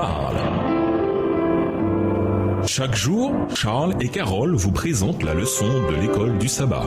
parle. Chaque jour, Charles et Carole vous présentent la leçon de l'école du sabbat.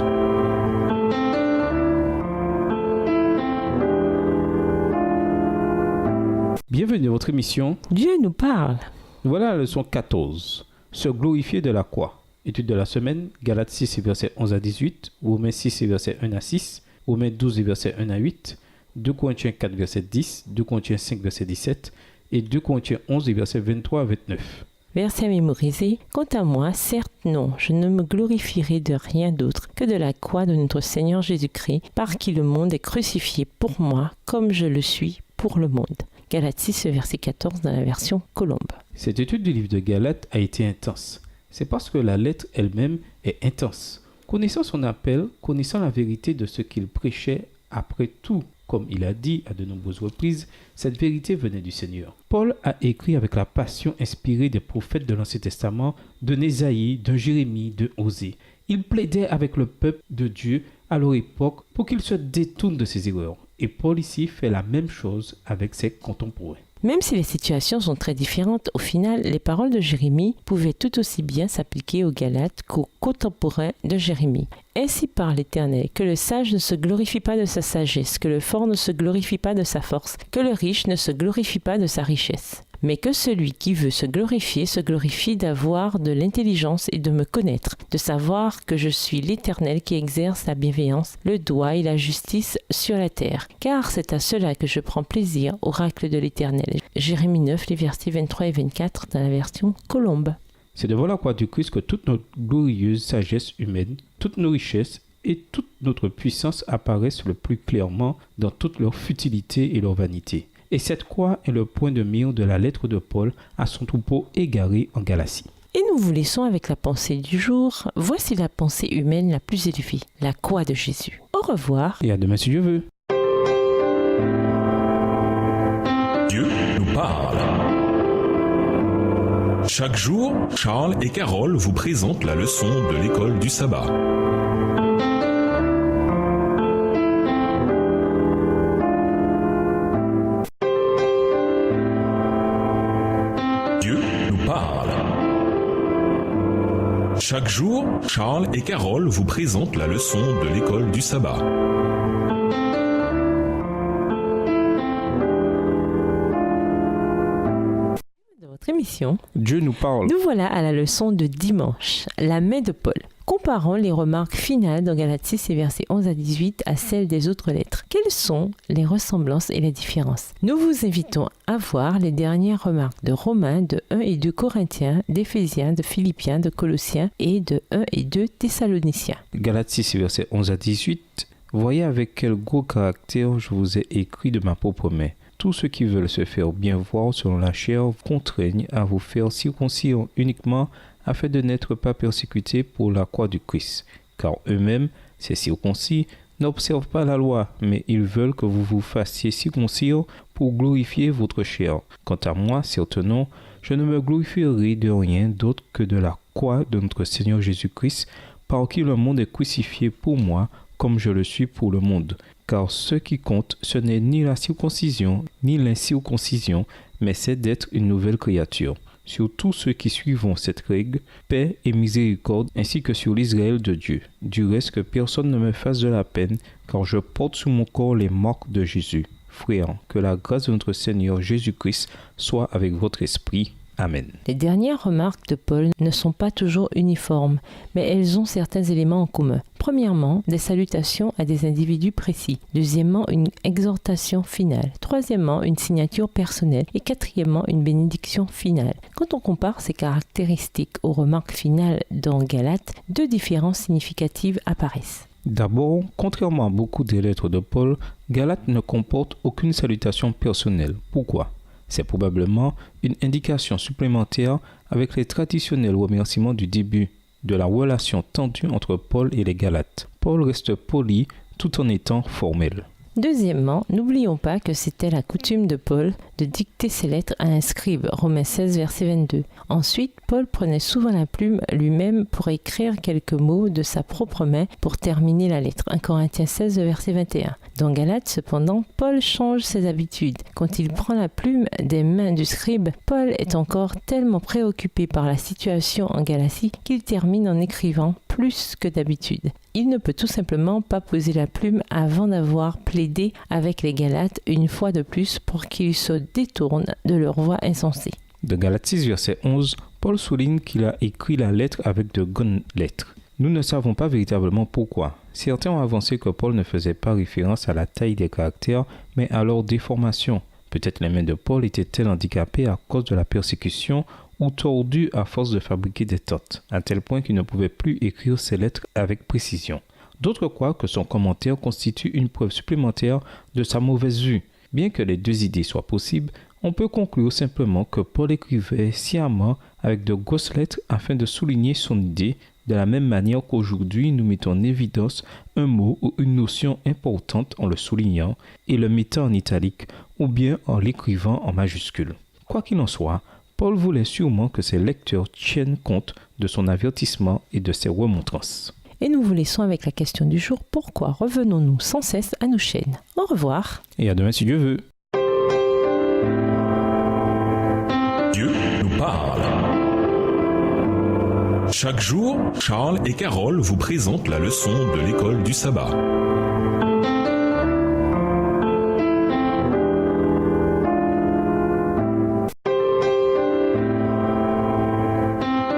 Bienvenue à votre émission Dieu nous parle. Voilà la leçon 14. Se glorifier de la croix. Étude de la semaine, Galates 6, versets 11 à 18, Romains 6, versets 1 à 6, Romains 12, versets 1 à 8, 2 Corinthiens 4, verset 10, 2 Corinthiens 5, verset 17 et 2 Corinthiens 11, versets 23 à 29. Verset mémorisé. Quant à moi, certes non, je ne me glorifierai de rien d'autre que de la croix de notre Seigneur Jésus-Christ, par qui le monde est crucifié pour moi, comme je le suis pour le monde. Galates 6, verset 14 dans la version Colombe. Cette étude du livre de Galates a été intense. C'est parce que la lettre elle-même est intense. Connaissant son appel, connaissant la vérité de ce qu'il prêchait, après tout, comme il a dit à de nombreuses reprises, cette vérité venait du Seigneur. Paul a écrit avec la passion inspirée des prophètes de l'Ancien Testament, de Nésaïe, de Jérémie, de Osée. Il plaidait avec le peuple de Dieu à leur époque pour qu'il se détourne de ses erreurs. Et Paul ici fait la même chose avec ses contemporains. Même si les situations sont très différentes, au final, les paroles de Jérémie pouvaient tout aussi bien s'appliquer aux Galates qu'aux contemporains de Jérémie. Ainsi parle l'Éternel, que le sage ne se glorifie pas de sa sagesse, que le fort ne se glorifie pas de sa force, que le riche ne se glorifie pas de sa richesse. Mais que celui qui veut se glorifie d'avoir de l'intelligence et de me connaître, de savoir que je suis l'Éternel qui exerce la bienveillance, le droit et la justice sur la terre. Car c'est à cela que je prends plaisir, oracle de l'Éternel. Jérémie 9, les versets 23 et 24 dans la version Colombe. C'est devant la croix du Christ que toute notre glorieuse sagesse humaine, toutes nos richesses et toute notre puissance apparaissent le plus clairement dans toute leur futilité et leur vanité. Et cette croix est le point de mire de la lettre de Paul à son troupeau égaré en Galatie. Et nous vous laissons avec la pensée du jour. Voici la pensée humaine la plus élevée, la croix de Jésus. Au revoir. Et à demain si Dieu veut. Dieu nous parle. Chaque jour, Charles et Carole vous présentent la leçon de l'école du sabbat. Dieu nous parle. Chaque jour, Charles et Carole vous présentent la leçon de l'école du sabbat. Émission. Dieu nous parle. Nous voilà à la leçon de dimanche, la main de Paul. Comparons les remarques finales dans Galates 6 et versets 11 à 18 à celles des autres lettres. Quelles sont les ressemblances et les différences? Nous vous invitons à voir les dernières remarques de Romains, de 1 et 2 Corinthiens, d'Éphésiens, de Philippiens, de Colossiens et de 1 et 2 Thessaloniciens. Galates 6 versets 11 à 18. Voyez avec quel gros caractère je vous ai écrit de ma propre main. Tous ceux qui veulent se faire bien voir selon la chair contraignent à vous faire circoncire uniquement afin de n'être pas persécutés pour la croix du Christ. Car eux-mêmes, ces circoncis, n'observent pas la loi, mais ils veulent que vous vous fassiez circoncire pour glorifier votre chair. Quant à moi, certainement, je ne me glorifierai de rien d'autre que de la croix de notre Seigneur Jésus-Christ, par qui le monde est crucifié pour moi, comme je le suis pour le monde. Car ce qui compte, ce n'est ni la circoncision, ni l'incirconcision, mais c'est d'être une nouvelle créature. Sur tous ceux qui suivront cette règle, paix et miséricorde, ainsi que sur l'Israël de Dieu. Du reste que personne ne me fasse de la peine, car je porte sur mon corps les marques de Jésus. Frères, que la grâce de notre Seigneur Jésus-Christ soit avec votre esprit. Amen. Les dernières remarques de Paul ne sont pas toujours uniformes, mais elles ont certains éléments en commun. Premièrement, des salutations à des individus précis. Deuxièmement, une exhortation finale. Troisièmement, une signature personnelle. Et quatrièmement, une bénédiction finale. Quand on compare ces caractéristiques aux remarques finales dans Galates, deux différences significatives apparaissent. D'abord, contrairement à beaucoup des lettres de Paul, Galates ne comporte aucune salutation personnelle. Pourquoi ? C'est probablement une indication supplémentaire avec les traditionnels remerciements du début de la relation tendue entre Paul et les Galates. Paul reste poli tout en étant formel. Deuxièmement, n'oublions pas que c'était la coutume de Paul de dicter ses lettres à un scribe, Romains 16, verset 22. Ensuite, Paul prenait souvent la plume lui-même pour écrire quelques mots de sa propre main pour terminer la lettre, 1 Corinthiens 16, verset 21. Dans Galates, cependant, Paul change ses habitudes. Quand il prend la plume des mains du scribe, Paul est encore tellement préoccupé par la situation en Galatie qu'il termine en écrivant plus que d'habitude. Il ne peut tout simplement pas poser la plume avant d'avoir plaidé avec les Galates une fois de plus pour qu'ils se détournent de leur voie insensée. Dans Galates 6, verset 11, Paul souligne qu'il a écrit la lettre avec de bonnes lettres. Nous ne savons pas véritablement pourquoi. Certains ont avancé que Paul ne faisait pas référence à la taille des caractères, mais à leur déformation. Peut-être les mains de Paul étaient-elles handicapées à cause de la persécution ou tordues à force de fabriquer des tottes, à tel point qu'il ne pouvait plus écrire ses lettres avec précision. D'autres croient que son commentaire constitue une preuve supplémentaire de sa mauvaise vue. Bien que les deux idées soient possibles, on peut conclure simplement que Paul écrivait sciemment avec de grosses lettres afin de souligner son idée, de la même manière qu'aujourd'hui nous mettons en évidence un mot ou une notion importante en le soulignant et le mettant en italique ou bien en l'écrivant en majuscule. Quoi qu'il en soit, Paul voulait sûrement que ses lecteurs tiennent compte de son avertissement et de ses remontrances. Et nous vous laissons avec la question du jour, pourquoi revenons-nous sans cesse à nos chaînes? Au revoir. Et à demain si Dieu veut. Dieu nous parle. Chaque jour, Charles et Carole vous présentent la leçon de l'école du sabbat.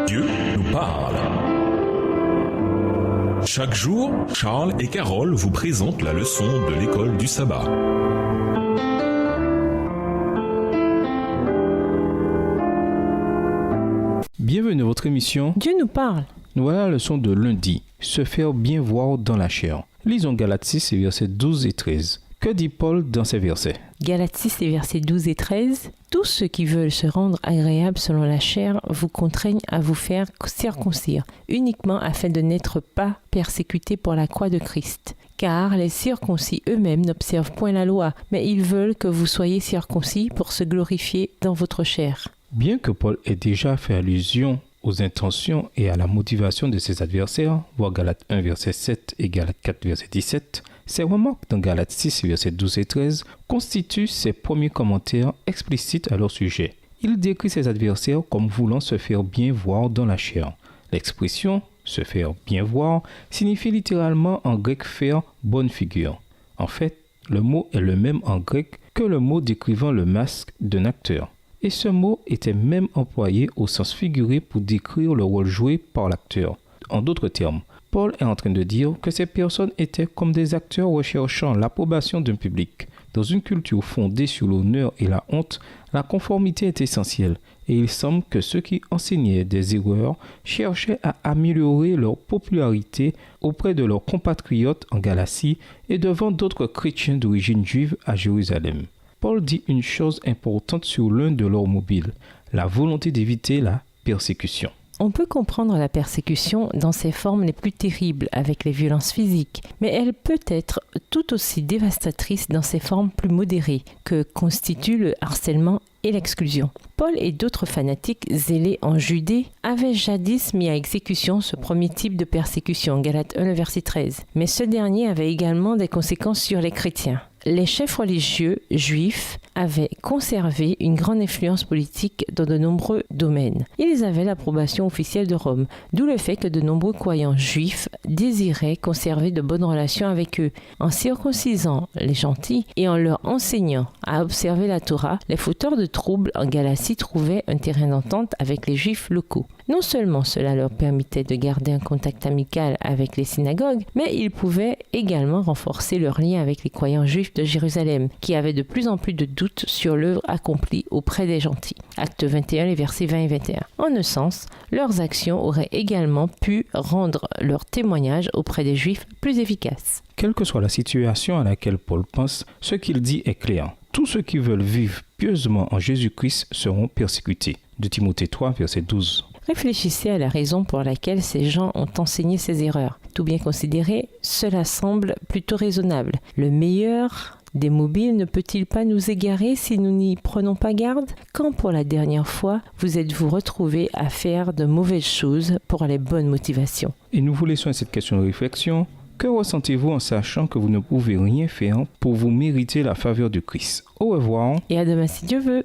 Dieu nous parle. Chaque jour, Charles et Carole vous présentent la leçon de l'école du sabbat. Bienvenue à votre émission. Dieu nous parle. Nous voilà la leçon de lundi. Se faire bien voir dans la chair. Lisons Galates 6, versets 12 et 13. Que dit Paul dans ces versets? Galates 6, versets 12 et 13. Tous ceux qui veulent se rendre agréables selon la chair vous contraignent à vous faire circoncire, uniquement afin de n'être pas persécutés pour la croix de Christ. Car les circoncis eux-mêmes n'observent point la loi, mais ils veulent que vous soyez circoncis pour se glorifier dans votre chair. Bien que Paul ait déjà fait allusion aux intentions et à la motivation de ses adversaires, voir Galates 1, verset 7 et Galates 4, verset 17, ces remarques dans Galates 6, versets 12 et 13 constituent ses premiers commentaires explicites à leur sujet. Il décrit ses adversaires comme voulant se faire bien voir dans la chair. L'expression « se faire bien voir » signifie littéralement en grec « faire bonne figure ». En fait, le mot est le même en grec que le mot décrivant le masque d'un acteur. Et ce mot était même employé au sens figuré pour décrire le rôle joué par l'acteur. En d'autres termes, Paul est en train de dire que ces personnes étaient comme des acteurs recherchant l'approbation d'un public. Dans une culture fondée sur l'honneur et la honte, la conformité est essentielle, et il semble que ceux qui enseignaient des erreurs cherchaient à améliorer leur popularité auprès de leurs compatriotes en Galatie et devant d'autres chrétiens d'origine juive à Jérusalem. Paul dit une chose importante sur l'un de leurs mobiles, la volonté d'éviter la persécution. On peut comprendre la persécution dans ses formes les plus terribles avec les violences physiques, mais elle peut être tout aussi dévastatrice dans ses formes plus modérées que constituent le harcèlement et l'exclusion. Paul et d'autres fanatiques zélés en Judée avaient jadis mis à exécution ce premier type de persécution, Galates 1, verset 13. Mais ce dernier avait également des conséquences sur les chrétiens. Les chefs religieux juifs avaient conservé une grande influence politique dans de nombreux domaines. Ils avaient l'approbation officielle de Rome, d'où le fait que de nombreux croyants juifs désiraient conserver de bonnes relations avec eux. En circoncisant les gentils et en leur enseignant à observer la Torah, les fauteurs de troubles en Galatie trouvaient un terrain d'entente avec les juifs locaux. Non seulement cela leur permettait de garder un contact amical avec les synagogues, mais ils pouvaient également renforcer leur lien avec les croyants juifs de Jérusalem, qui avaient de plus en plus de doutes sur l'œuvre accomplie auprès des gentils. Actes 21, les versets 20 et 21. En un sens, leurs actions auraient également pu rendre leur témoignage auprès des juifs plus efficace. Quelle que soit la situation à laquelle Paul pense, ce qu'il dit est clair. Tous ceux qui veulent vivre pieusement en Jésus-Christ seront persécutés. De Timothée 3, verset 12. Réfléchissez à la raison pour laquelle ces gens ont enseigné ces erreurs. Tout bien considéré, cela semble plutôt raisonnable. Le meilleur des mobiles ne peut-il pas nous égarer si nous n'y prenons pas garde? Quand pour la dernière fois vous êtes-vous retrouvé à faire de mauvaises choses pour les bonnes motivations? Et nous vous laissons cette question de réflexion. Que ressentez-vous en sachant que vous ne pouvez rien faire pour vous mériter la faveur du Christ? Au revoir. Et à demain si Dieu veut.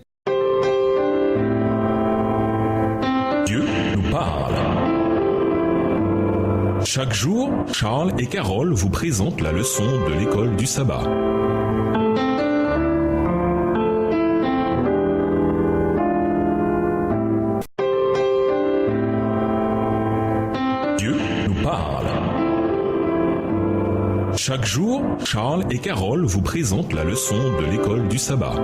Dieu nous parle. Chaque jour, Charles et Carole vous présentent la leçon de l'école du sabbat. Dieu nous parle. Chaque jour, Charles et Carole vous présentent la leçon de l'école du sabbat.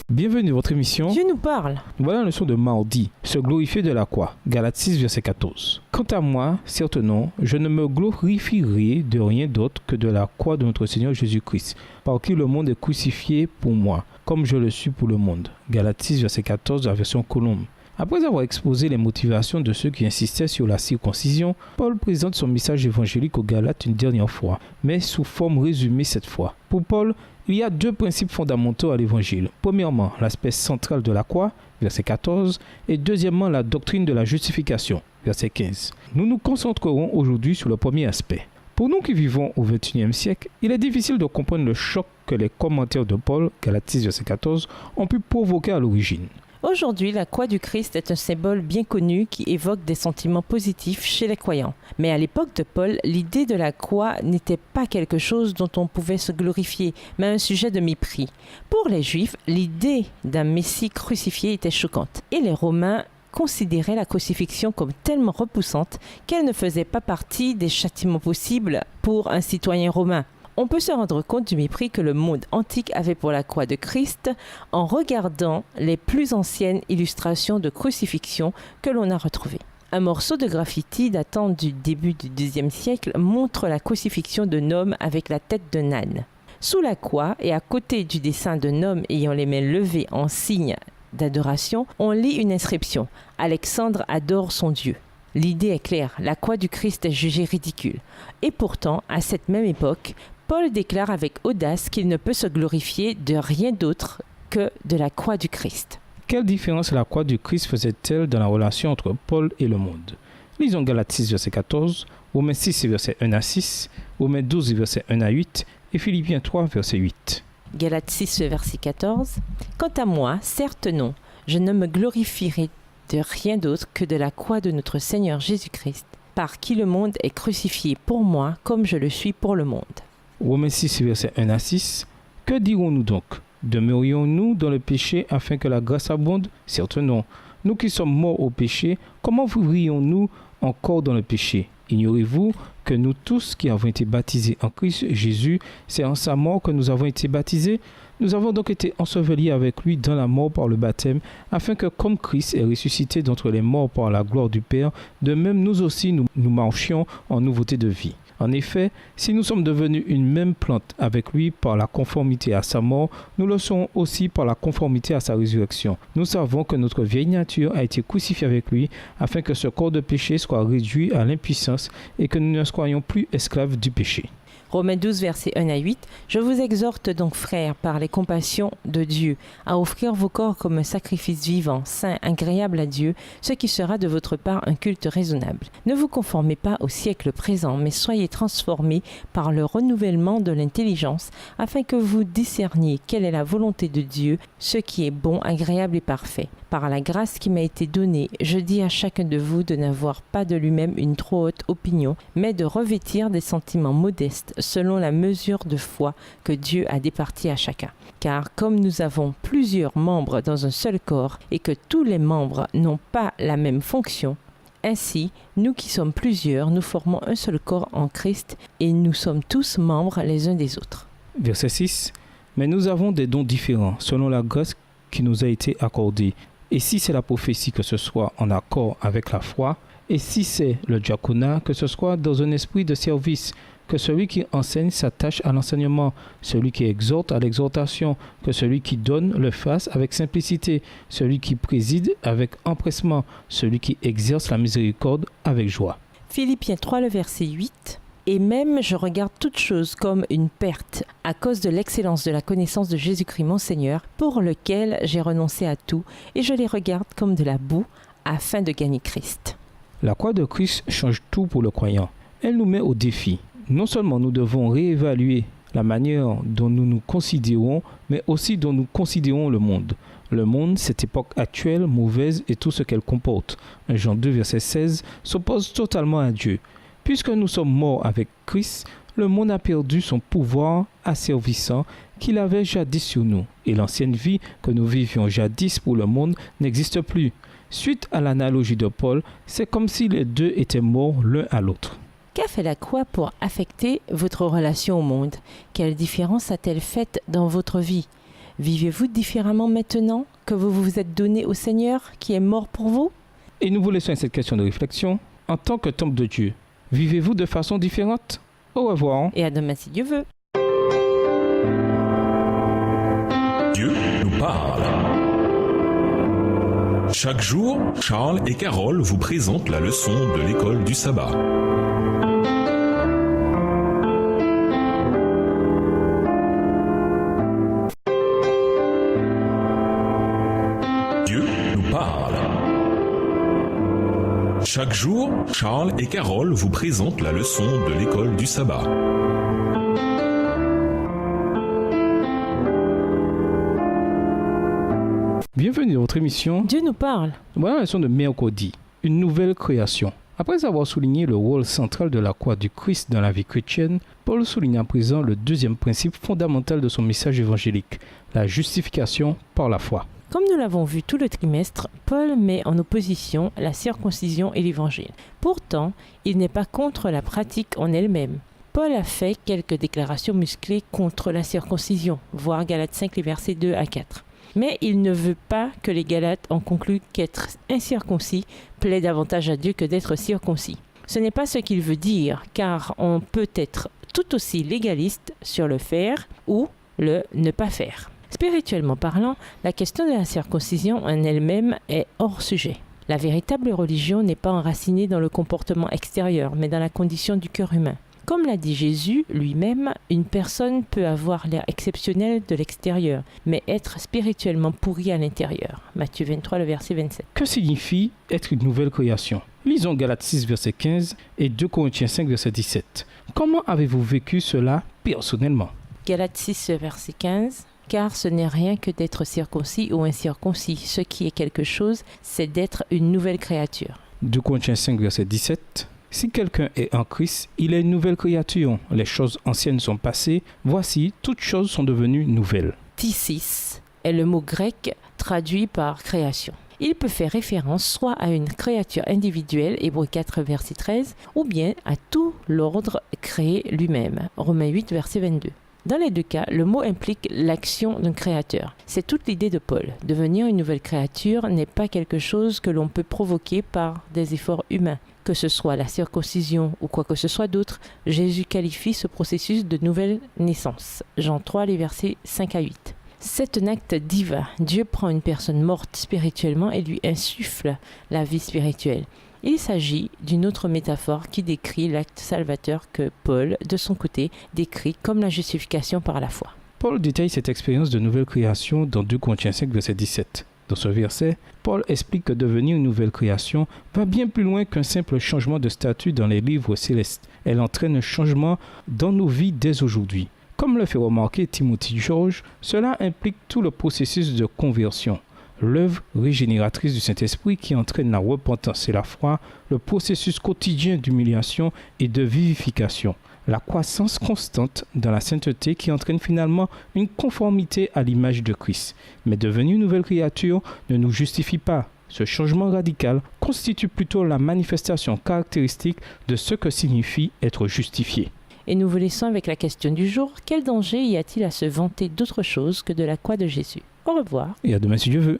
Bienvenue à votre émission. Dieu nous parle. Voilà la leçon de mardi. Se glorifier de la croix. Galates 6, verset 14. Quant à moi, certes non, je ne me glorifierai de rien d'autre que de la croix de notre Seigneur Jésus-Christ, par qui le monde est crucifié pour moi, comme je le suis pour le monde. Galates 6, verset 14, la version Colombe. Après avoir exposé les motivations de ceux qui insistaient sur la circoncision, Paul présente son message évangélique aux Galates une dernière fois, mais sous forme résumée cette fois. Pour Paul, il y a deux principes fondamentaux à l'évangile. Premièrement, l'aspect central de la croix, verset 14, et deuxièmement, la doctrine de la justification, verset 15. Nous nous concentrerons aujourd'hui sur le premier aspect. Pour nous qui vivons au XXIe siècle, il est difficile de comprendre le choc que les commentaires de Paul, Galates 6, verset 14, ont pu provoquer à l'origine. Aujourd'hui, la croix du Christ est un symbole bien connu qui évoque des sentiments positifs chez les croyants. Mais à l'époque de Paul, l'idée de la croix n'était pas quelque chose dont on pouvait se glorifier, mais un sujet de mépris. Pour les Juifs, l'idée d'un Messie crucifié était choquante. Et les Romains considéraient la crucifixion comme tellement repoussante qu'elle ne faisait pas partie des châtiments possibles pour un citoyen romain. On peut se rendre compte du mépris que le monde antique avait pour la croix de Christ en regardant les plus anciennes illustrations de crucifixion que l'on a retrouvées. Un morceau de graffiti datant du début du XIe siècle montre la crucifixion d'un homme avec la tête d'un âne. Sous la croix et à côté du dessin d'un homme ayant les mains levées en signe d'adoration, on lit une inscription « Alexandre adore son Dieu ». L'idée est claire, la croix du Christ est jugée ridicule. Et pourtant, à cette même époque, Paul déclare avec audace qu'il ne peut se glorifier de rien d'autre que de la croix du Christ. Quelle différence la croix du Christ faisait-elle dans la relation entre Paul et le monde? Lisons Galates 6, verset 14, Romains 6, verset 1 à 6, Romains 12, verset 1 à 8 et Philippiens 3, verset 8. Galates 6, verset 14. Quant à moi, certes non, je ne me glorifierai de rien d'autre que de la croix de notre Seigneur Jésus-Christ, par qui le monde est crucifié pour moi comme je le suis pour le monde. Romains 6, verset 1 à 6. Que dirons-nous donc? Demeurions-nous dans le péché afin que la grâce abonde? Certes non. Nous qui sommes morts au péché, comment vivrions-nous encore dans le péché? Ignorez-vous que nous tous qui avons été baptisés en Christ Jésus, c'est en sa mort que nous avons été baptisés? Nous avons donc été ensevelis avec lui dans la mort par le baptême, afin que comme Christ est ressuscité d'entre les morts par la gloire du Père, de même nous aussi nous marchions en nouveauté de vie. En effet, si nous sommes devenus une même plante avec lui par la conformité à sa mort, nous le serons aussi par la conformité à sa résurrection. Nous savons que notre vieille nature a été crucifiée avec lui, afin que ce corps de péché soit réduit à l'impuissance et que nous ne soyons plus esclaves du péché. Romains 12, versets 1 à 8. Je vous exhorte donc, frères, par les compassions de Dieu, à offrir vos corps comme un sacrifice vivant, saint, agréable à Dieu, ce qui sera de votre part un culte raisonnable. Ne vous conformez pas au siècle présent, mais soyez transformés par le renouvellement de l'intelligence, afin que vous discerniez quelle est la volonté de Dieu, ce qui est bon, agréable et parfait. Par la grâce qui m'a été donnée, je dis à chacun de vous de n'avoir pas de lui-même une trop haute opinion, mais de revêtir des sentiments modestes selon la mesure de foi que Dieu a départie à chacun. Car comme nous avons plusieurs membres dans un seul corps et que tous les membres n'ont pas la même fonction, ainsi, nous qui sommes plusieurs, nous formons un seul corps en Christ et nous sommes tous membres les uns des autres. Verset 6. Mais nous avons des dons différents selon la grâce qui nous a été accordée. Et si c'est la prophétie, que ce soit en accord avec la foi, Et si c'est le diaconat, que ce soit dans un esprit de service, que celui qui enseigne s'attache à l'enseignement, celui qui exhorte à l'exhortation, que celui qui donne le fasse avec simplicité, celui qui préside avec empressement, celui qui exerce la miséricorde avec joie. Philippiens 3, le verset 8. Et même je regarde toute chose comme une perte à cause de l'excellence de la connaissance de Jésus-Christ mon Seigneur, pour lequel j'ai renoncé à tout, et je les regarde comme de la boue, afin de gagner Christ. La croix de Christ change tout pour le croyant. Elle nous met au défi. Non seulement nous devons réévaluer la manière dont nous nous considérons, mais aussi dont nous considérons le monde. Le monde, cette époque actuelle, mauvaise et tout ce qu'elle comporte. Jean 2, verset 16, s'oppose totalement à Dieu. Puisque nous sommes morts avec Christ, le monde a perdu son pouvoir asservissant qu'il avait jadis sur nous. Et l'ancienne vie que nous vivions jadis pour le monde n'existe plus. Suite à l'analogie de Paul, c'est comme si les deux étaient morts l'un à l'autre. Qu'a fait la croix pour affecter votre relation au monde? Quelle différence a-t-elle faite dans votre vie? Vivez-vous différemment maintenant que vous vous êtes donné au Seigneur qui est mort pour vous? Et nous vous laissons avec cette question de réflexion. En tant que temple de Dieu, vivez-vous de façon différente? Au revoir. Et à demain si Dieu veut. Dieu nous parle. Chaque jour, Charles et Carole vous présentent la leçon de l'école du sabbat. Dieu nous parle. Chaque jour, Charles et Carole vous présentent la leçon de l'école du sabbat. Bienvenue dans votre émission. Dieu nous parle. Voilà la leçon de mercredi, une nouvelle création. Après avoir souligné le rôle central de la croix du Christ dans la vie chrétienne, Paul souligne à présent le deuxième principe fondamental de son message évangélique, la justification par la foi. Comme nous l'avons vu tout le trimestre, Paul met en opposition la circoncision et l'évangile. Pourtant, il n'est pas contre la pratique en elle-même. Paul a fait quelques déclarations musclées contre la circoncision, voir Galates 5, les versets 2 à 4. Mais il ne veut pas que les Galates en concluent qu'être incirconcis plaît davantage à Dieu que d'être circoncis. Ce n'est pas ce qu'il veut dire, car on peut être tout aussi légaliste sur le faire ou le ne pas faire. Spirituellement parlant, la question de la circoncision en elle-même est hors sujet. La véritable religion n'est pas enracinée dans le comportement extérieur, mais dans la condition du cœur humain. Comme l'a dit Jésus lui-même, une personne peut avoir l'air exceptionnel de l'extérieur, mais être spirituellement pourri à l'intérieur. Matthieu 23, le verset 27. Que signifie être une nouvelle création? Lisons Galates 6, verset 15 et 2 Corinthiens 5, verset 17. Comment avez-vous vécu cela personnellement? Galates 6, verset 15. Car ce n'est rien que d'être circoncis ou incirconcis. Ce qui est quelque chose, c'est d'être une nouvelle créature. 2 Corinthiens 5, verset 17. Si quelqu'un est en Christ, il est une nouvelle créature. Les choses anciennes sont passées. Voici, toutes choses sont devenues nouvelles. Tisis est le mot grec traduit par création. Il peut faire référence soit à une créature individuelle, Hébreux 4, verset 13, ou bien à tout l'ordre créé lui-même, Romains 8, verset 22. Dans les deux cas, le mot implique l'action d'un créateur. C'est toute l'idée de Paul. Devenir une nouvelle créature n'est pas quelque chose que l'on peut provoquer par des efforts humains. Que ce soit la circoncision ou quoi que ce soit d'autre, Jésus qualifie ce processus de nouvelle naissance. Jean 3, les versets 5 à 8. C'est un acte divin. Dieu prend une personne morte spirituellement et lui insuffle la vie spirituelle. Il s'agit d'une autre métaphore qui décrit l'acte salvateur que Paul, de son côté, décrit comme la justification par la foi. Paul détaille cette expérience de nouvelle création dans 2 Corinthiens 5, verset 17. Dans ce verset, Paul explique que devenir une nouvelle création va bien plus loin qu'un simple changement de statut dans les livres célestes. Elle entraîne un changement dans nos vies dès aujourd'hui. Comme le fait remarquer Timothy George, cela implique tout le processus de conversion. L'œuvre régénératrice du Saint-Esprit qui entraîne la repentance et la foi, le processus quotidien d'humiliation et de vivification, la croissance constante dans la sainteté qui entraîne finalement une conformité à l'image de Christ. Mais devenir une nouvelle créature ne nous justifie pas. Ce changement radical constitue plutôt la manifestation caractéristique de ce que signifie être justifié. Et nous vous laissons avec la question du jour. Quel danger y a-t-il à se vanter d'autre chose que de la croix de Jésus? Au revoir. Et à demain si Dieu veut.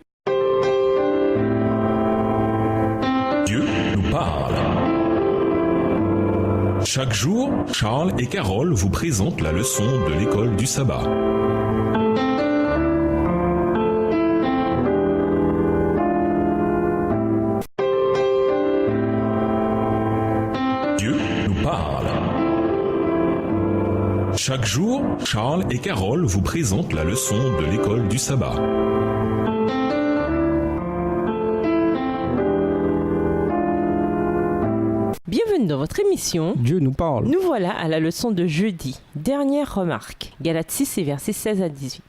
Dieu nous parle. Chaque jour, Charles et Carole vous présentent la leçon de l'école du sabbat. Dieu nous parle. Chaque jour, Charles et Carole vous présentent la leçon de l'école du sabbat. Bienvenue dans votre émission. Dieu nous parle. Nous voilà à la leçon de jeudi. Dernière remarque. Galates 6 et versets 16 à 18.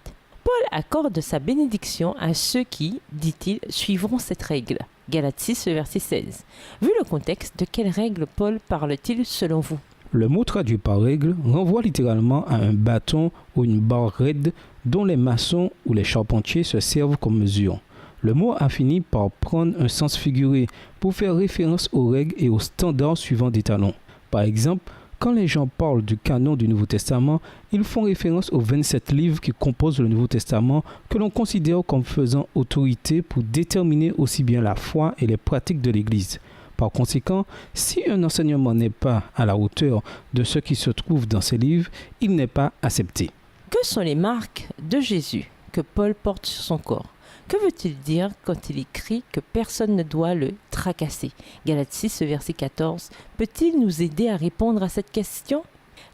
Paul accorde sa bénédiction à ceux qui, dit-il, suivront cette règle. Galates 6 verset 16. Vu le contexte, de quelle règle Paul parle-t-il selon vous? Le mot traduit par règle renvoie littéralement à un bâton ou une barre raide dont les maçons ou les charpentiers se servent comme mesure. Le mot a fini par prendre un sens figuré pour faire référence aux règles et aux standards suivant des talons. Par exemple, quand les gens parlent du canon du Nouveau Testament, ils font référence aux 27 livres qui composent le Nouveau Testament que l'on considère comme faisant autorité pour déterminer aussi bien la foi et les pratiques de l'Église. Par conséquent, si un enseignement n'est pas à la hauteur de ce qui se trouve dans ces livres, il n'est pas accepté. Que sont les marques de Jésus que Paul porte sur son corps? Que veut-il dire quand il écrit que personne ne doit le tracasser? Galates 6, verset 14. Peut-il nous aider à répondre à cette question?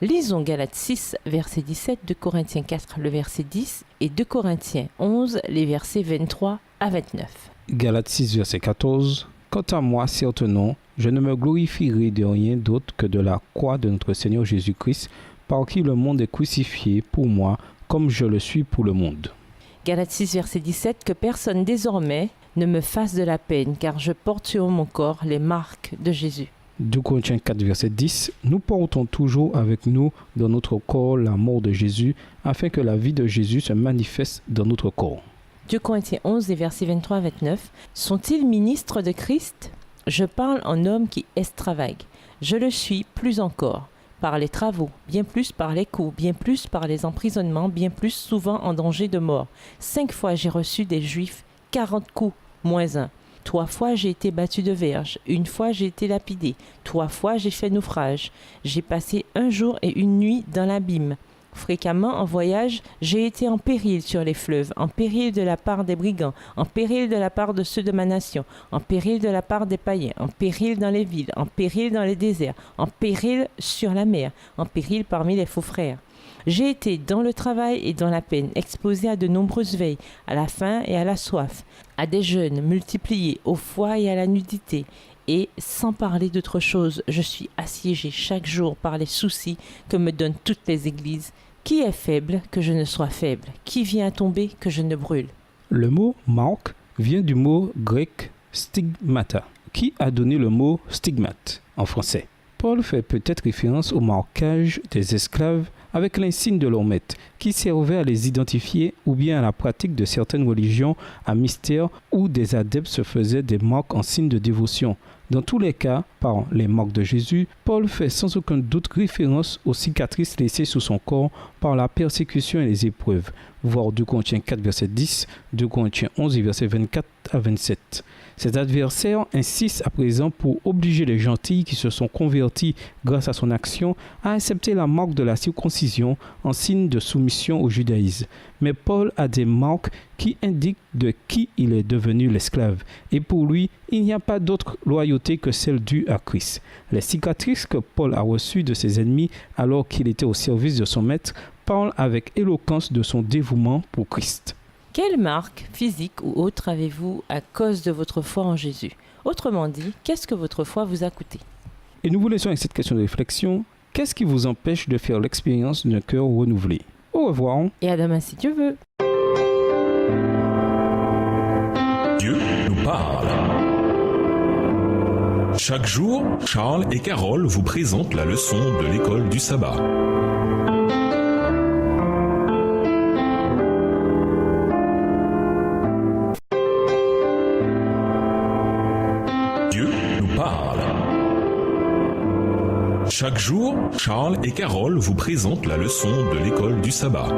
Lisons Galates 6, verset 17, 2 Corinthiens 4, le verset 10 et 2 Corinthiens 11, les versets 23 à 29. Galates 6, verset 14. Quant à moi, certainement, je ne me glorifierai de rien d'autre que de la croix de notre Seigneur Jésus-Christ, par qui le monde est crucifié pour moi, comme je le suis pour le monde. Galates 6, verset 17, que personne désormais ne me fasse de la peine, car je porte sur mon corps les marques de Jésus. 2 Corinthiens 4, verset 10, nous portons toujours avec nous dans notre corps la mort de Jésus, afin que la vie de Jésus se manifeste dans notre corps. 2 Corinthiens 11, les versets 23 à 29, sont-ils ministres de Christ? Je parle en homme qui extravague. Je le suis plus encore. Par les travaux, bien plus par les coups, bien plus par les emprisonnements, bien plus souvent en danger de mort. 5 fois j'ai reçu des Juifs, 40 coups, moins 1. 3 fois j'ai été battu de verge, 1 fois j'ai été lapidé, 3 fois j'ai fait naufrage. J'ai passé 1 jour et 1 nuit dans l'abîme. Fréquemment en voyage, j'ai été en péril sur les fleuves, en péril de la part des brigands, en péril de la part de ceux de ma nation, en péril de la part des païens, en péril dans les villes, en péril dans les déserts, en péril sur la mer, en péril parmi les faux frères. J'ai été dans le travail et dans la peine, exposé à de nombreuses veilles, à la faim et à la soif, à des jeûnes multipliés, au froid et à la nudité. Et, sans parler d'autre chose, je suis assiégé chaque jour par les soucis que me donnent toutes les églises. Qui est faible que je ne sois faible? Qui vient à tomber que je ne brûle? Le mot « marque » vient du mot grec « stigmata », qui a donné le mot « stigmate » en français. Paul fait peut-être référence au marquage des esclaves avec l'insigne de leur maître, qui servait à les identifier, ou bien à la pratique de certaines religions à mystère où des adeptes se faisaient des marques en signe de dévotion. Dans tous les cas, par les marques de Jésus, Paul fait sans aucun doute référence aux cicatrices laissées sur son corps par la persécution et les épreuves. Voir 2 Corinthiens 4, verset 10, 2 Corinthiens 11, verset 24 à 27. Ses adversaires insistent à présent pour obliger les gentils qui se sont convertis grâce à son action à accepter la marque de la circoncision en signe de soumission au judaïsme. Mais Paul a des marques qui indiquent de qui il est devenu l'esclave. Et pour lui, il n'y a pas d'autre loyauté que celle due à Christ. Les cicatrices que Paul a reçues de ses ennemis alors qu'il était au service de son maître parlent avec éloquence de son dévouement pour Christ. Quelle marque, physique ou autre, avez-vous à cause de votre foi en Jésus? Autrement dit, qu'est-ce que votre foi vous a coûté? Et nous vous laissons avec cette question de réflexion. Qu'est-ce qui vous empêche de faire l'expérience d'un cœur renouvelé? Au revoir. Et à demain si Dieu veut. Dieu nous parle. Chaque jour, Charles et Carole vous présentent la leçon de l'école du sabbat. Dieu nous parle. Chaque jour, Charles et Carole vous présentent la leçon de l'école du sabbat.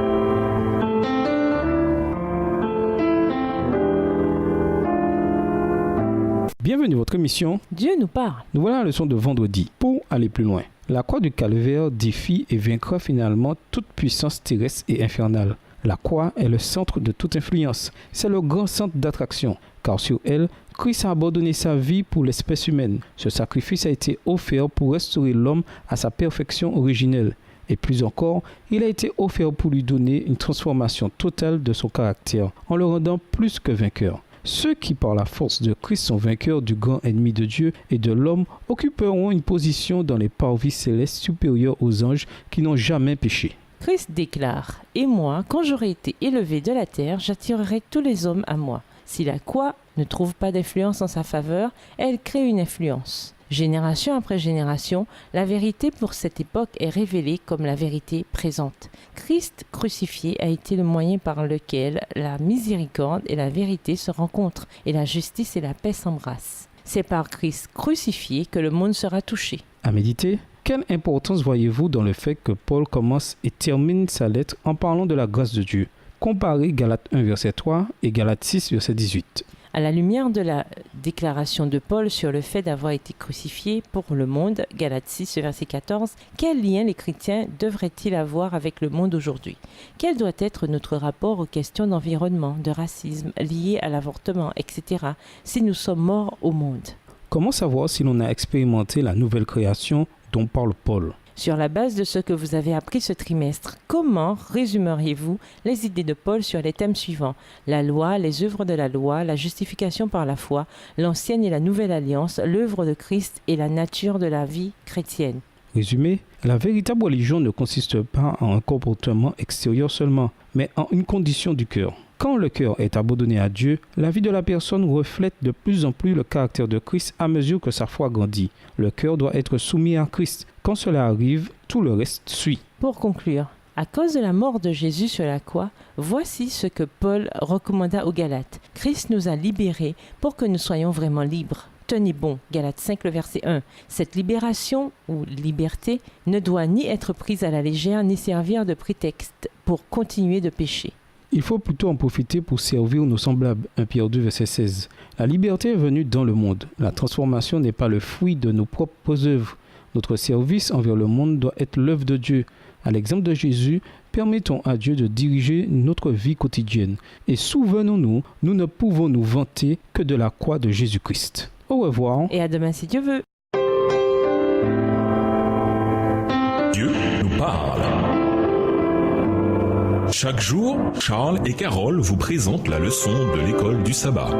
Bienvenue à votre émission. Dieu nous parle. Nous voilà à la leçon de vendredi. Pour aller plus loin, La croix du calvaire défie et vaincra finalement toute puissance terrestre et infernale. La croix est le centre de toute influence. C'est le grand centre d'attraction, car sur elle, Christ a abandonné sa vie pour l'espèce humaine. Ce sacrifice a été offert pour restaurer l'homme à sa perfection originelle. Et plus encore, il a été offert pour lui donner une transformation totale de son caractère, en le rendant plus que vainqueur. Ceux qui, par la force de Christ, sont vainqueurs du grand ennemi de Dieu et de l'homme, occuperont une position dans les parvis célestes supérieures aux anges qui n'ont jamais péché. Christ déclare « Et moi, quand j'aurai été élevé de la terre, j'attirerai tous les hommes à moi. » Si la croix ne trouve pas d'influence en sa faveur, elle crée une influence. Génération après génération, la vérité pour cette époque est révélée comme la vérité présente. Christ crucifié a été le moyen par lequel la miséricorde et la vérité se rencontrent et la justice et la paix s'embrassent. C'est par Christ crucifié que le monde sera touché. À méditer, quelle importance voyez-vous dans le fait que Paul commence et termine sa lettre en parlant de la grâce de Dieu? Comparez Galates 1 verset 3 et Galates 6 verset 18. À la lumière de la déclaration de Paul sur le fait d'avoir été crucifié pour le monde, Galates 6, verset 14, quel lien les chrétiens devraient-ils avoir avec le monde aujourd'hui? Quel doit être notre rapport aux questions d'environnement, de racisme, liées à l'avortement, etc., si nous sommes morts au monde? Comment savoir si l'on a expérimenté la nouvelle création dont parle Paul? Sur la base de ce que vous avez appris ce trimestre, comment résumeriez-vous les idées de Paul sur les thèmes suivants: la loi, les œuvres de la loi, la justification par la foi, l'ancienne et la nouvelle alliance, l'œuvre de Christ et la nature de la vie chrétienne? Résumé, la véritable religion ne consiste pas en un comportement extérieur seulement, mais en une condition du cœur. Quand le cœur est abandonné à Dieu, la vie de la personne reflète de plus en plus le caractère de Christ à mesure que sa foi grandit. Le cœur doit être soumis à Christ. Quand cela arrive, tout le reste suit. Pour conclure, à cause de la mort de Jésus sur la croix, voici ce que Paul recommanda aux Galates. Christ nous a libérés pour que nous soyons vraiment libres. Tenez bon, Galates 5, le verset 1. Cette libération ou liberté ne doit ni être prise à la légère ni servir de prétexte pour continuer de pécher. Il faut plutôt en profiter pour servir nos semblables. 1 Pierre 2, verset 16. La liberté est venue dans le monde. La transformation n'est pas le fruit de nos propres œuvres. Notre service envers le monde doit être l'œuvre de Dieu. À l'exemple de Jésus, permettons à Dieu de diriger notre vie quotidienne. Et souvenons-nous, nous ne pouvons nous vanter que de la croix de Jésus-Christ. Au revoir. Et à demain si Dieu veut. Dieu nous parle. Chaque jour, Charles et Carole vous présentent la leçon de l'école du sabbat.